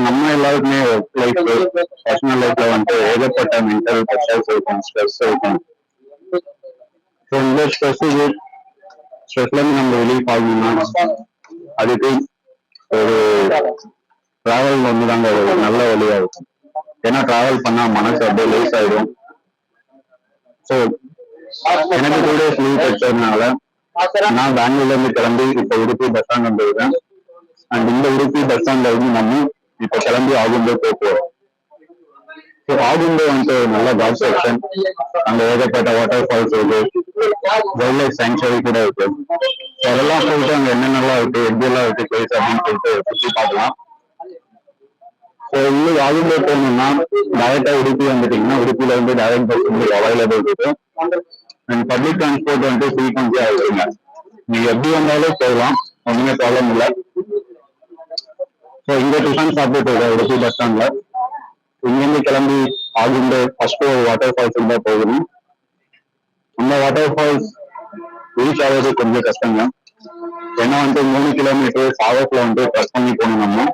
நம்ம எல்லாருக்குமே life personal லைஃப்ல வந்துட்டு ஏகப்பட்ட மென்டல் ப்ரெஷர்ஸ் இருக்கும், ஸ்ட்ரெஸ் இருக்கும். ஸோ இந்த ஸ்ட்ரெஸ்ல இருந்து நம்ம ரிலீஃப் ஆகணும்னா அதுக்கு ஒரு டிராவல் வந்து தாங்க ஒரு நல்ல வழியா இருக்கும். ஏன்னா டிராவல் பண்ணா மனசு அப்படியே லேஸ் ஆயிடும். ஸோ எனக்கு 2 days லீவ் கிடைச்சதுனால நான் பெங்களூர்ல இருந்து கிளம்பி இப்போ உடுப்பி பஸ் ஸ்டாண்ட் வந்துருக்கேன். அண்ட் இந்த உடுப்பி பஸ் ஸ்டாண்ட்ல இருந்து நம்ம இப்போ கிளம்பி ஆகும்பே போகிறோம். ஸோ ஆகும்பே வந்துட்டு நல்ல காட் செக்ஷன், அங்க ஏகப்பட்ட வாட்டர் ஃபால்ஸ் இருக்கு, வைல்ட் லைஃப் சாங்சுரி கூட இருக்கு. ஸோ அதெல்லாம் போயிட்டு அங்க என்னென்னலாம் இருக்கு, எப்படியெல்லாம் இருக்கு பிளேஸ் அப்படின்னு சொல்லிட்டு சுற்றி பார்க்கலாம். ஸோ உங்களுக்கு ஆகும்பே போகணும்னா டைரக்டா உடுப்பி வந்துட்டீங்கன்னா உடுப்பில இருந்து டைரக்ட் பஸ் உங்களுக்கு அவைலபிள் இருக்கு. அண்ட் பப்ளிக் டிரான்ஸ்போர்ட் வந்துட்டு ஃப்ரீக்வன்சியா இருக்குங்க. நீங்க எப்படி வந்தாலும் போகலாம், ஒண்ணுமே ப்ராப்ளம் இல்லை. ஸோ இங்க டிஃபன் சாப்பிட்டு இருக்கேன் உடுப்பி பஸ் ஸ்டாண்ட்ல. இங்கிருந்து கிளம்பி ஆகும்பே ஃபர்ஸ்ட் ஒரு வாட்டர் ஃபால்ஸ் தான் போகணும். அந்த வாட்டர் ஃபால்ஸ் ரீச் ஆகிறது கொஞ்சம் கஷ்டங்க. ஏன்னா வந்துட்டு 3 கிலோமீட்டர் சாவஸ்ல வந்துட்டு ட்ரெஸ் பண்ணி போகணும் நம்ம.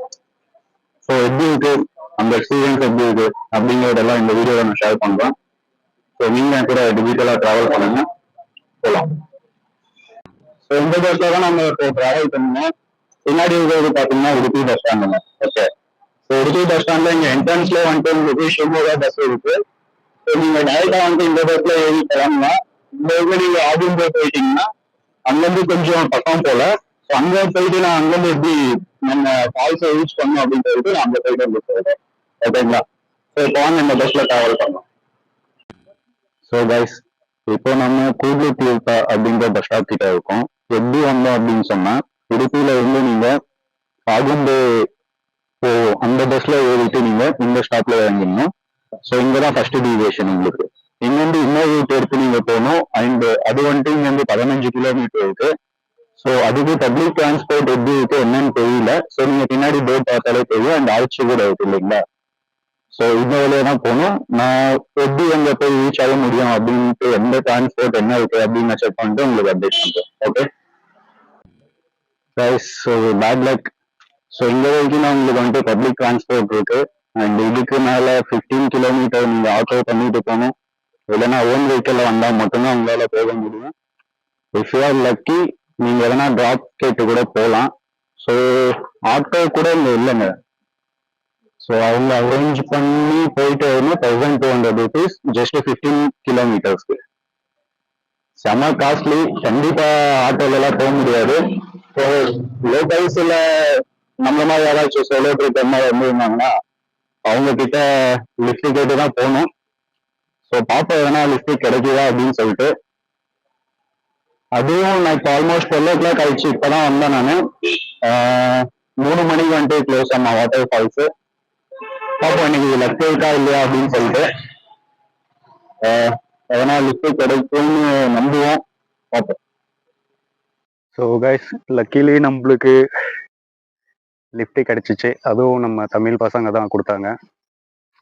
ஸோ எப்படி இருக்கு அந்த எக்ஸ்பீரியன்ஸ் எப்படி இருக்கு அப்படிங்கிறதெல்லாம் இந்த வீடியோவை நான் ஷேர் பண்றேன். ஸோ நீங்க கூட டிஜிட்டலா டிராவல் பண்ணுங்க, போகலாம். ஸோ இந்த பஸ்ல தான் நம்ம இப்போ டிராவல் பண்ணணும். பின்னாடி இருக்கிறது பாத்தீங்கன்னா உடுப்பி பஸ் ஸ்டாண்டுங்க. ஓகே, ஸோ உடுப்பி பஸ் ஸ்டாண்ட்ல இங்க என்ட்ரன்ஸ்ல வந்துட்டு உங்களுக்கு ஷிமோகா பஸ் இருக்கு. ஸோ நீங்க டைரக்டா வந்துட்டு இந்த பஸ்ல ஏறி கிளம்புனா இந்த இதுல நீங்க ஆகும்பே போயிட்டீங்கன்னா அங்கிருந்து கொஞ்சம் பக்கம் போல. ஸோ அங்க போயிட்டு நான் அங்கிருந்து எப்படி நம்ம ஃபால்ஸை ரீச் பண்ணணும் அப்படின்னு சொல்லிட்டு நான் அந்த சைடு வந்து போகிறேன். ஓகேங்களா? ஸோ இப்போ வாங்க இந்த பஸ்ல டிராவல் பண்ணலாம். ஸோ கைஸ், இப்போ நம்ம கூகுள் தீர்த்தா அப்படின்ற பஸ் ஸ்டாப் கிட்ட இருக்கோம். எப்படி வந்தோம் அப்படின்னு சொன்னா உடுப்பியில இருந்து நீங்க ஆகும்பே அந்த பஸ்ல ஏறிட்டு நீங்க இந்த ஸ்டாப்ல இறங்கிடணும். ஸோ இங்கதான் ஃபர்ஸ்ட் டிவியேஷன் உங்களுக்கு. இங்கிருந்து இன்னொரு ரூட் எடுத்து நீங்க போகணும். அண்ட் அது வந்துட்டு இங்க வந்து 15 கிலோமீட்டர் இருக்கு. ஸோ அதுக்கு பப்ளிக் டிரான்ஸ்போர்ட் எப்படி இருக்கு என்னன்னு தெரியல. ஸோ நீங்க பின்னாடி போர்ட் பார்த்தாலே தெரியும். அண்ட் ஆர்ச்சி கூட இருக்கு இல்லைங்களா? ஸோ இந்த வழியா தான் போகணும். நான் எப்படி அங்க போய் ரீச் ஆக முடியும் அப்படின்ட்டு எந்த டிரான்ஸ்போர்ட் என்ன இருக்கு அப்படின்னு செக் பண்ணிட்டு உங்களுக்கு அப்டேட் பண்றேன். Okay guys, so bad luck. So இங்க வரைக்கும் நான் உங்களுக்கு வந்துட்டு பப்ளிக் டிரான்ஸ்போர்ட் இருக்கு. அண்ட் இதுக்கு மேல 15 கிலோமீட்டர் நீங்க ஆட்டோ பண்ணிட்டு போகணும். இல்லைன்னா ஓன் வெஹிக்கிள்ல வந்தா மட்டும்தான் உங்களால போக முடியும். இஃப் யூ ஆர் லக்கி நீங்க எதனா டிராப் கேட்டு கூட போகலாம். ஸோ ஆட்டோ கூட இங்க இல்லைங்க. ஸோ அவங்க அரேஞ்ச் பண்ணி போயிட்டு வரணும். 1200 rupees ஜஸ்ட் 15 கிலோமீட்டர்ஸ்க்கு. செம காஸ்ட்லி. கண்டிப்பா ஆட்டோல எல்லாம் போக முடியாது. ஸோ லோக்கல்ஸ்ல நம்ம மாதிரி யாராச்சும் சோலோ ட்ரிப் மாதிரி வந்துருந்தாங்கன்னா அவங்க கிட்ட லிஃப்ட் கேட்டு தான் போகணும். ஸோ பாப்பா எதனா லிஃப்ட் கிடைக்குதா அப்படின்னு சொல்லிட்டு. அதுவும் நான் இப்போ ஆல்மோஸ்ட் 12 o'clock ஆயிடுச்சு. இப்பதான் வந்தேன் நான். 3 மணிக்கு வந்துட்டு க்ளோஸ் ஆமா வாட்டர் ஃபால்ஸ். பாப்போம் இன்னைக்கு லக் இருக்கா இல்லையா அப்படின்னு சொல்லிட்டு. எதனா லிஃப்ட் கிடைக்கும்னு நம்புவோம், பார்ப்போம். ஸோ கைஸ், லக்கிலி நம்மளுக்கு லிஃப்ட் கிடைச்சிச்சு. அதுவும் நம்ம தமிழ் பசங்க தான் கொடுத்தாங்க.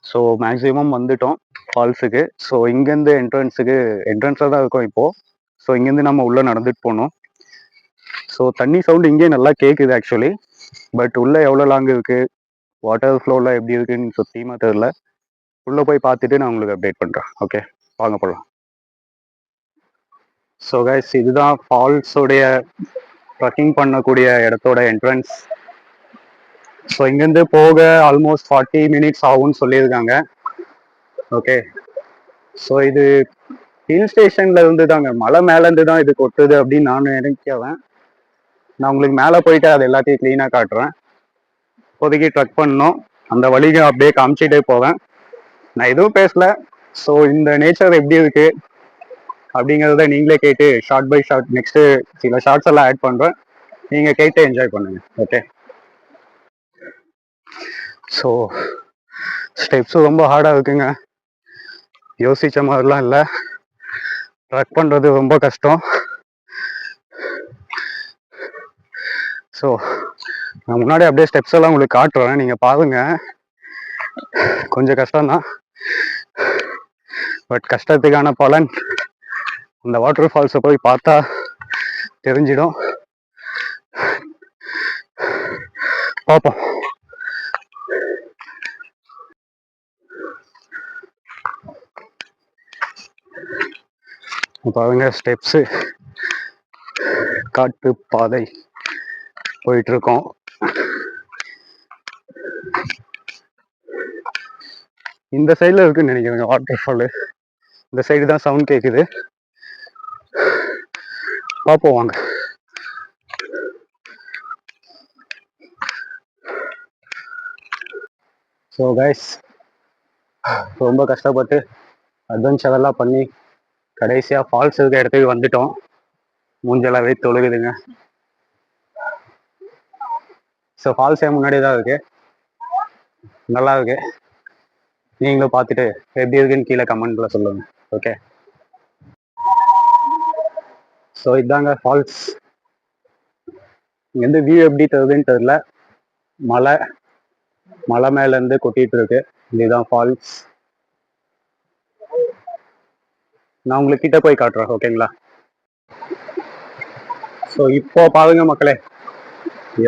ஸோ மேக்ஸிமம் வந்துட்டோம் ஃபால்ஸுக்கு. ஸோ இங்கேருந்து என்ட்ரன்ஸாக தான் இருக்கும் இப்போது. ஸோ இங்கேருந்து நம்ம உள்ளே நடந்துட்டு போகணும். ஸோ தண்ணி சவுண்டு இங்கே நல்லா கேட்குது ஆக்சுவலி. பட் உள்ளே எவ்வளோ லாங் இருக்குது, வாட்டர் ஃப்ளோவில் எப்படி இருக்குன்னு சுத்தமாக தெரில. உள்ளே போய் பார்த்துட்டு நான் உங்களுக்கு அப்டேட் பண்ணுறேன். ஓகே, வாங்க போகலாம். ஸோ கைஸ், இதுதான் ஃபால்ஸோடைய ட்ரக்கிங் பண்ணக்கூடிய இடத்தோட என்ட்ரன்ஸ். ஸோ இங்கேருந்து போக ஆல்மோஸ்ட் 40 minutes ஆகும்னு சொல்லியிருக்காங்க. ஓகே, ஸோ இது ஹில் ஸ்டேஷன்ல இருந்து தாங்க, மலை மேலேருந்து தான் இது கொட்டுது அப்படின்னு நான் நினைக்கிறேன். நான் உங்களுக்கு மேலே போயிட்டு அது எல்லாத்தையும் க்ளீனாக காட்டுறேன். இப்போதைக்கு ட்ரக் பண்ணணும். அந்த வழிக்கு அப்படியே காமிச்சிட்டே போவேன். நான் எதுவும் பேசல. ஸோ இந்த நேச்சர் எப்படி இருக்கு அப்படிங்கிறத நீங்களே கேட்டு ஷார்ட் பை ஷார்ட் நெக்ஸ்ட்டு சில ஷார்ட்ஸ் எல்லாம் ஆட் பண்ணுறேன். நீங்கள் கேட்டு என்ஜாய் பண்ணுங்க. ஓகே, ஸோ ஸ்டெப்ஸும் ரொம்ப ஹார்டாக இருக்குங்க. யோசித்த மாதிரிலாம் இல்லை. ட்ரக் பண்ணுறது ரொம்ப கஷ்டம். ஸோ நான் முன்னாடி அப்படியே ஸ்டெப்ஸ் எல்லாம் உங்களுக்கு காட்டுறேன், நீங்கள் பாருங்க. கொஞ்சம் கஷ்டம்தான், பட் கஷ்டத்துக்கான பலன் அந்த வாட்டர் ஃபால்ஸை போய் பார்த்தா தெரிஞ்சிடும். பார்ப்போம். பாருங்க ஸ்டெப்ஸு, காட்டு பாதை போயிட்டு இருக்கோம். இந்த சைடில் இருக்குன்னு நினைக்கிறேங்க வாட்டர் ஃபாலு. இந்த சைடு தான் சவுண்ட் கேட்குது. பார்ப்போம் வாங்க. ஸோ கைஸ், ரொம்ப கஷ்டப்பட்டு அட்வென்ச்சர் எல்லாம் பண்ணி கடைசியாக ஃபால்ஸ் இருக்க இடத்துக்கு வந்துட்டோம். மூஞ்சலாவே தொழுகுதுங்க. ஸோ ஃபால்ஸ் முன்னாடி தான் இருக்கு, நல்லா இருக்கு. நீங்களும் பார்த்துட்டு எப்படி இருக்குன்னு கீழே கமெண்ட்ல சொல்லுங்க. ஓகே, ஸோ இதாங்க ஃபால்ஸ். இங்கேருந்து வியூ எப்படி தருதுன்னு தெரியல. மலை மலை மேலேருந்து கொட்டிட்டு இருக்கு. இதுதான் ஃபால்ஸ். நான் உங்களுக்கு கிட்ட போய் காட்டுறேன், ஓகேங்களா? ஸோ இப்போ பாருங்க மக்களே,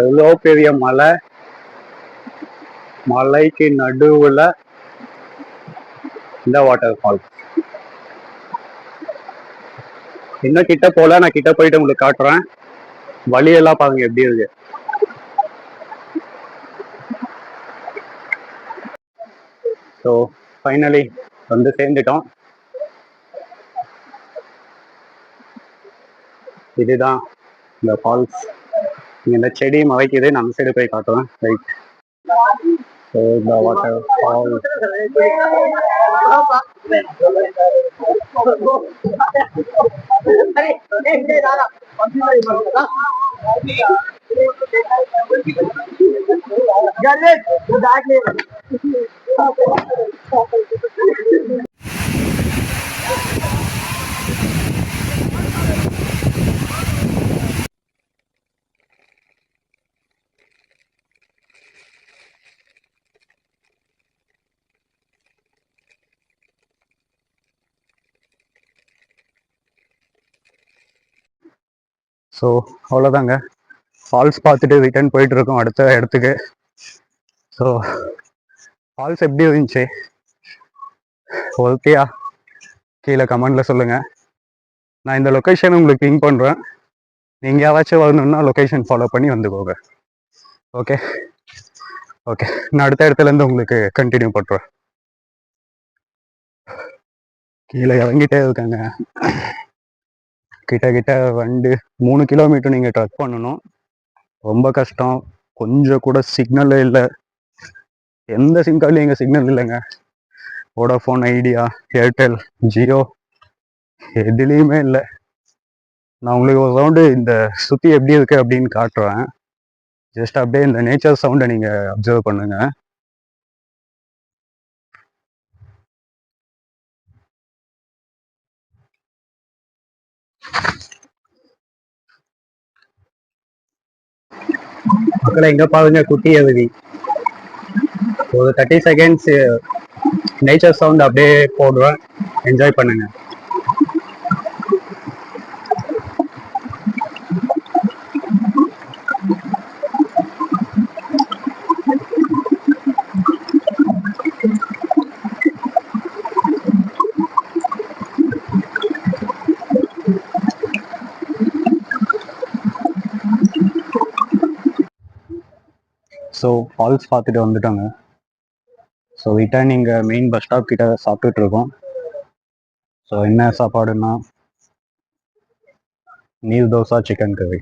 எவ்வளோ பெரிய மலை, மலைக்கு நடுவில் இந்த வாட்டர் ஃபால்ஸ். இன்னும் கிட்ட போல, நான் கிட்ட போயிட்டு உங்களுக்கு காட்டுறேன். வழியெல்லாம் பாருங்க எப்படி இருக்கு. ஸோ ஃபைனலி வந்து சேர்ந்துட்டோம். இதுதான் இந்த ஃபால்ஸ். இங்க இந்த செடி மறைக்குது, நம்ம சைடு போய் காட்டுவேன். ரைட். ஸோ இந்த வாட்டர் ஃபால்ஸ். ஸோ அவ்வளோதாங்க, ஃபால்ஸ் பார்த்துட்டு ரிட்டர்ன் போயிட்டு இருக்கோம் அடுத்த இடத்துக்கு. ஸோ ஃபால்ஸ் எப்படி இருந்துச்சு, ஓகேயா? கீழே கமெண்ட்ல சொல்லுங்க. நான் இந்த லொக்கேஷன் உங்களுக்கு பிங் பண்ணுறேன். நீங்கள் யாராச்சும் வரணும்னா லொக்கேஷன் ஃபாலோ பண்ணி வந்துக்கோங்க. ஓகே ஓகே, நான் அடுத்த இடத்துலேருந்து உங்களுக்கு கண்டினியூ பண்ணுறேன். கீழே இறங்கிட்டே இருக்காங்க. கிட்ட 3 கிலோமீட்டர் நீங்கள் ட்ரக் பண்ணணும். ரொம்ப கஷ்டம். கொஞ்சம் கூட சிக்னலே இல்லை. எந்த சிம் கார்டுலையும் எங்கள் சிக்னல் இல்லைங்க. வோடாஃபோன், ஐடியா, ஏர்டெல், ஜியோ எதுலேயுமே இல்லை. நான் உங்களுக்கு ஒரு ரவுண்டு இந்த சுற்றி எப்படி இருக்கு அப்படின்னு காட்டுறேன். ஜஸ்ட் அப்படியே இந்த நேச்சர் சவுண்டை நீங்கள் அப்சர்வ் பண்ணுங்க. மக்களை எங்க பாருங்க, குட்டி அருவி. ஒரு 30 செகண்ட்ஸ் நேச்சர் சவுண்ட் அப்படியே போடுவேன், என்ஜாய் பண்ணுங்க. ஸோ ஃபால்ஸ் பார்த்துட்டு வந்துட்டாங்க. ஸோ ரிட்டர்ன் இங்கே மெயின் பஸ் ஸ்டாப் கிட்ட சாப்பிட்டுட்டு இருக்கோம். ஸோ என்ன சாப்பாடுன்னா நீர் தோசை, சிக்கன் கறி.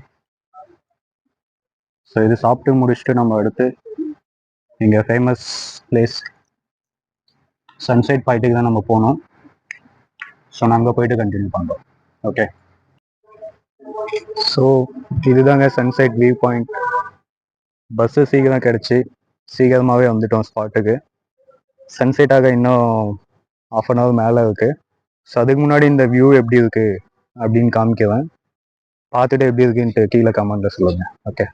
ஸோ இது சாப்பிட்டு முடிச்சுட்டு நம்ம அடுத்து இங்கே ஃபேமஸ் பிளேஸ் சன்செட் பாயிண்ட்டுக்கு தான் நம்ம போகணும். ஸோ நான் அங்கே போயிட்டு கண்டினியூ பண்ணுறோம். ஓகே, ஸோ இதுதாங்க சன்செட் வியூ பாயிண்ட். பஸ்ஸு சீக்கிரம் கிடச்சி சீக்கிரமாகவே வந்துட்டோம் ஸ்பாட்டுக்கு. சன்செட் ஆக இன்னும் 1/2 hour மேலே இருக்குது. ஸோ அதுக்கு முன்னாடி இந்த வியூ எப்படி இருக்குது அப்படின்னு காமிக்குவேன். பார்த்துட்டு எப்படி இருக்குன்ட்டு கீழே கமெண்ட்டில் சொல்லுங்கள். ஓகே,